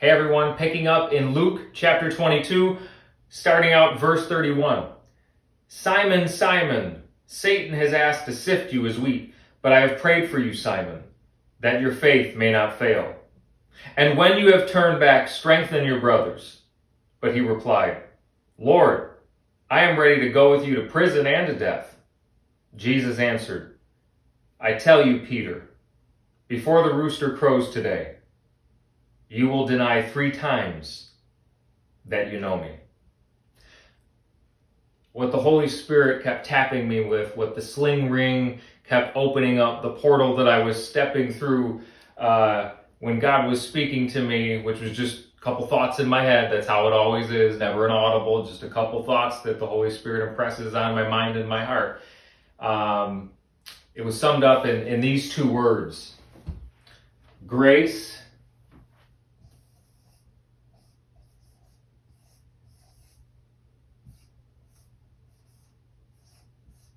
Hey everyone, picking up in Luke chapter 22, starting out verse 31. Simon, Simon, Satan has asked to sift you as wheat, but I have prayed for you, Simon, that your faith may not fail. And when you have turned back, strengthen your brothers. But he replied, Lord, I am ready to go with you to prison and to death. Jesus answered, I tell you, Peter, before the rooster crows today, you will deny 3 times that you know me. What the Holy Spirit kept tapping me with, what the sling ring kept opening up, the portal that I was stepping through when God was speaking to me, which was just a couple thoughts in my head. That's how it always is, never an audible, just a couple thoughts that the Holy Spirit impresses on my mind and my heart. It was summed up in these 2 words: grace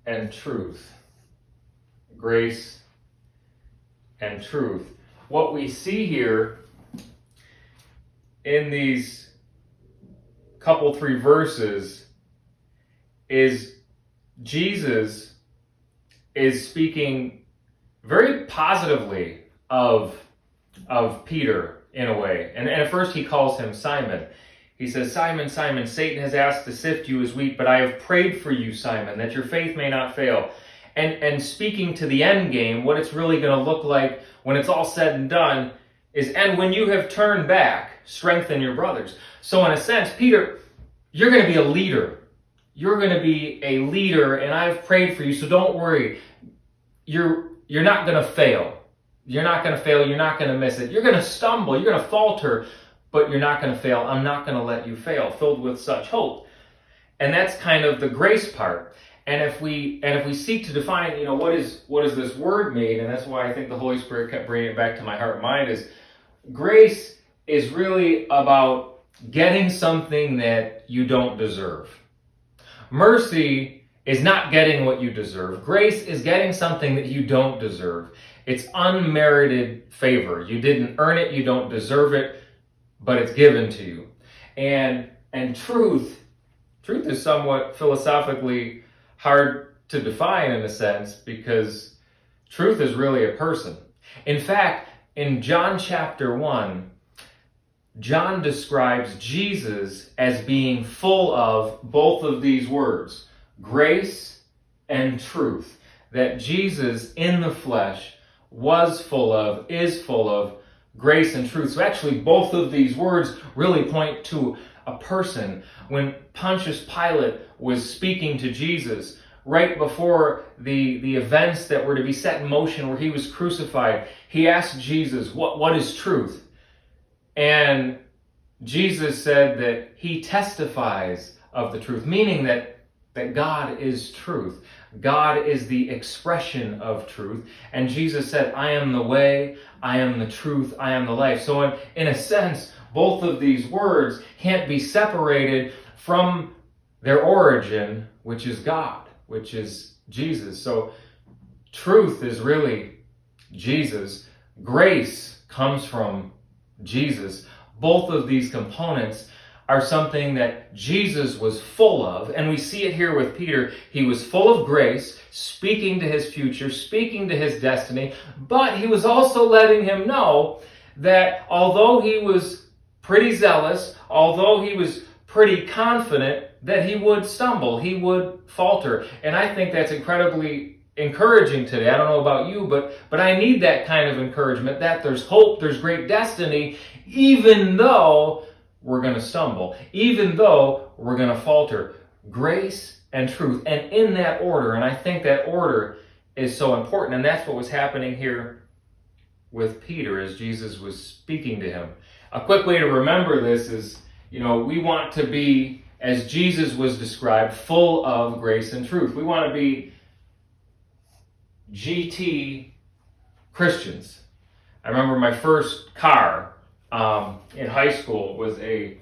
and truth. Grace and truth. What we see here in these couple 3 verses is Jesus is speaking very positively of Peter in a way. And at first he calls him Simon. He says, Simon, Simon, Satan has asked to sift you as wheat, but I have prayed for you, Simon, that your faith may not fail. And speaking to the end game, what it's really going to look like when it's all said and done is, and when you have turned back, strengthen your brothers. So in a sense, Peter, you're going to be a leader. You're going to be a leader, and I've prayed for you, so don't worry. You're not going to fail. You're not going to fail. You're not going to miss it. You're going to stumble. You're going to falter, but you're not going to fail. I'm not going to let you fail, filled with such hope. And that's kind of the grace part. And if we seek to define, what does this word mean? And that's why I think the Holy Spirit kept bringing it back to my heart and mind, is grace is really about getting something that you don't deserve. Mercy is not getting what you deserve. Grace is getting something that you don't deserve. It's unmerited favor. You didn't earn it, you don't deserve it, but it's given to you. And truth is somewhat philosophically hard to define in a sense, because truth is really a person. In fact, in John chapter 1, John describes Jesus as being full of both of these words, grace and truth. That Jesus in the flesh is full of grace and truth. So actually both of these words really point to a person. When Pontius Pilate was speaking to Jesus right before the events that were to be set in motion where he was crucified, he asked Jesus, what is truth? And Jesus said that he testifies of the truth, meaning that God is truth. God is the expression of truth. And Jesus said, I am the way, I am the truth, I am the life. So in a sense, both of these words can't be separated from their origin, which is God, which is Jesus. So truth is really Jesus. Grace comes from Jesus. Both of these components are something that Jesus was full of, and we see it here with Peter. He was full of grace, speaking to his future, speaking to his destiny, but he was also letting him know that although he was pretty zealous, although he was pretty confident, that he would stumble, he would falter. And I think that's incredibly encouraging today. I don't know about you, but I need that kind of encouragement, that there's hope, there's great destiny, even though we're going to stumble, even though we're going to falter. Grace and truth, and in that order. And I think that order is so important, and that's what was happening here with Peter as Jesus was speaking to him. A quick way to remember this is, we want to be, as Jesus was described, full of grace and truth. We want to be GT Christians. I remember my first car in high school was a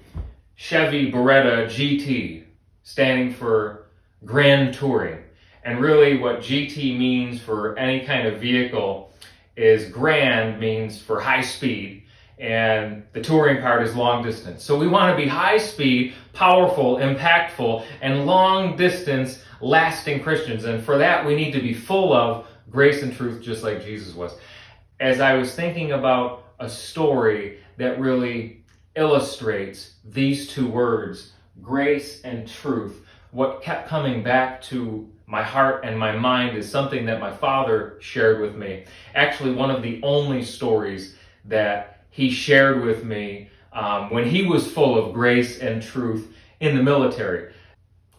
Chevy Beretta GT, standing for Grand Touring. And really what GT means for any kind of vehicle is grand means for high speed, and the touring part is long distance. So we want to be high speed, powerful, impactful, and long distance lasting Christians. And for that, we need to be full of grace and truth, just like Jesus was. As I was thinking about a story that really illustrates these two words, grace and truth, what kept coming back to my heart and my mind is something that my father shared with me. Actually, one of the only stories that he shared with me when he was full of grace and truth in the military.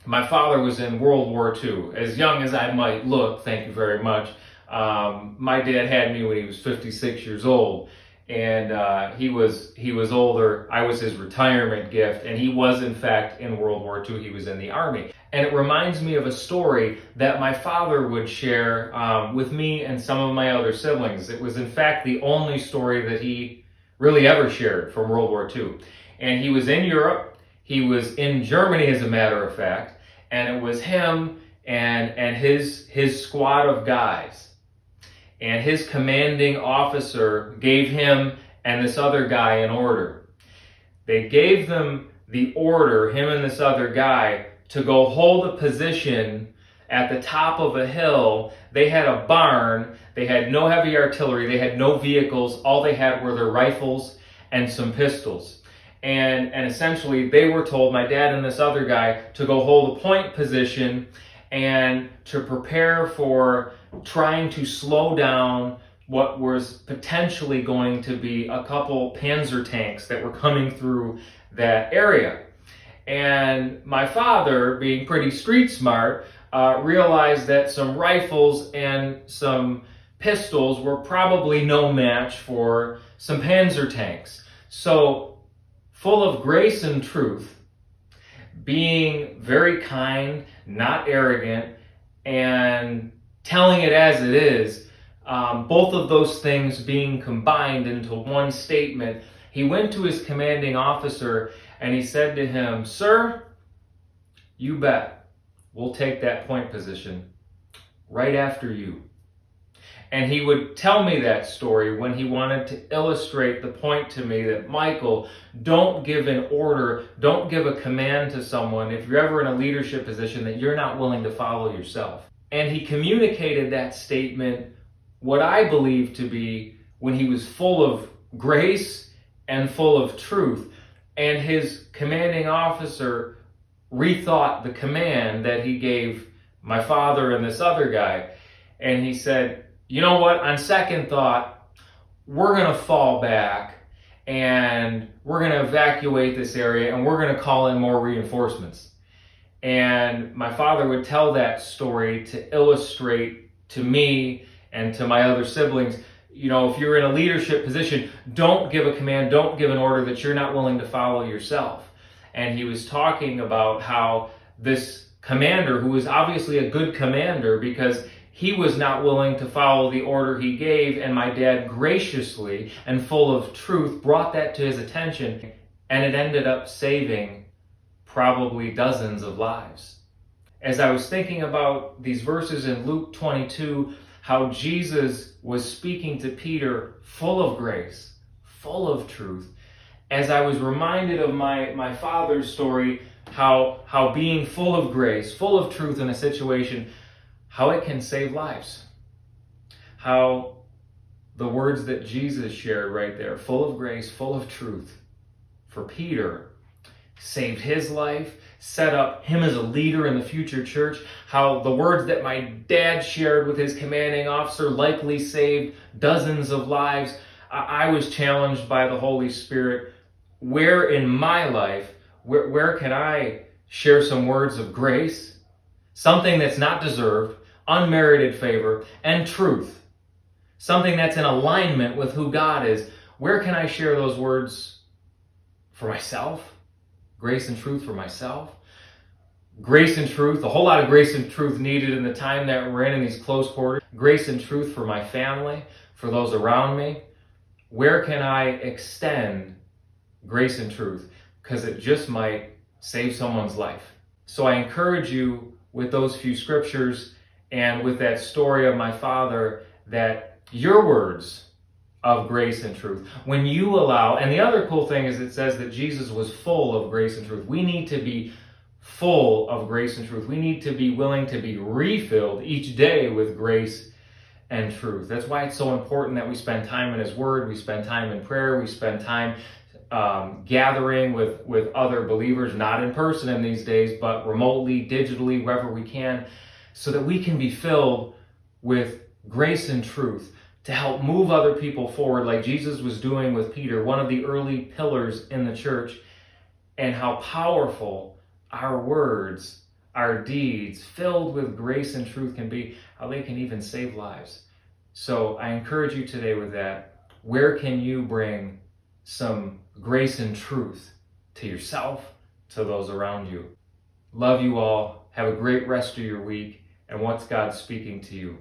My father was in World War II. As young as I might look, thank you very much, my dad had me when he was 56 years old. And he was older. I was his retirement gift, and he was in fact in World War II. He was in the Army. And it reminds me of a story that my father would share with me and some of my other siblings. It was in fact the only story that he really ever shared from World War II. And he was in Europe. He was in Germany, as a matter of fact. And it was him and his squad of guys. And his commanding officer gave him and this other guy an order. They gave them the order, him and this other guy, to go hold a position at the top of a hill. They had a barn. They had no heavy artillery. They had no vehicles. All they had were their rifles and some pistols. And essentially they were told, my dad and this other guy, to go hold a point position and to prepare for trying to slow down what was potentially going to be a couple Panzer tanks that were coming through that area. And my father, being pretty street smart, realized that some rifles and some pistols were probably no match for some Panzer tanks. So, full of grace and truth, being very kind, not arrogant, and telling it as it is, both of those things being combined into one statement, he went to his commanding officer and he said to him, "Sir, you bet, we'll take that point position right after you." And he would tell me that story when he wanted to illustrate the point to me that, Michael, don't give an order, don't give a command to someone if you're ever in a leadership position that you're not willing to follow yourself. And he communicated that statement, what I believe to be, when he was full of grace and full of truth. And his commanding officer rethought the command that he gave my father and this other guy. And he said, you know what, on second thought, we're going to fall back and we're going to evacuate this area and we're going to call in more reinforcements. And my father would tell that story to illustrate to me and to my other siblings, you know, if you're in a leadership position, don't give a command, don't give an order that you're not willing to follow yourself. And he was talking about how this commander, who was obviously a good commander because he was not willing to follow the order he gave, and my dad graciously and full of truth brought that to his attention, and it ended up saving probably dozens of lives. As I was thinking about these verses in Luke 22, how Jesus was speaking to Peter full of grace, full of truth, as I was reminded of my father's story, how being full of grace, full of truth in a situation, how it can save lives. How the words that Jesus shared right there, full of grace, full of truth, for Peter, saved his life, set up him as a leader in the future church. How the words that my dad shared with his commanding officer likely saved dozens of lives. I was challenged by the Holy Spirit. Where in my life, where can I share some words of grace? Something that's not deserved, unmerited favor, and truth. Something that's in alignment with who God is. Where can I share those words for myself? Grace and truth for myself. Grace and truth, a whole lot of grace and truth needed in the time that we're in these close quarters. Grace and truth for my family, for those around me. Where can I extend grace and truth? Because it just might save someone's life. So I encourage you with those few scriptures and with that story of my father that your words of grace and truth. When you allow, and the other cool thing is it says that Jesus was full of grace and truth. We need to be full of grace and truth. We need to be willing to be refilled each day with grace and truth. That's why it's so important that we spend time in His Word, we spend time in prayer, we spend time gathering with other believers, not in person in these days, but remotely, digitally, wherever we can, so that we can be filled with grace and truth to help move other people forward like Jesus was doing with Peter, one of the early pillars in the church, and how powerful our words, our deeds, filled with grace and truth can be, how they can even save lives. So I encourage you today with that. Where can you bring some grace and truth to yourself, to those around you? Love you all. Have a great rest of your week. And what's God speaking to you?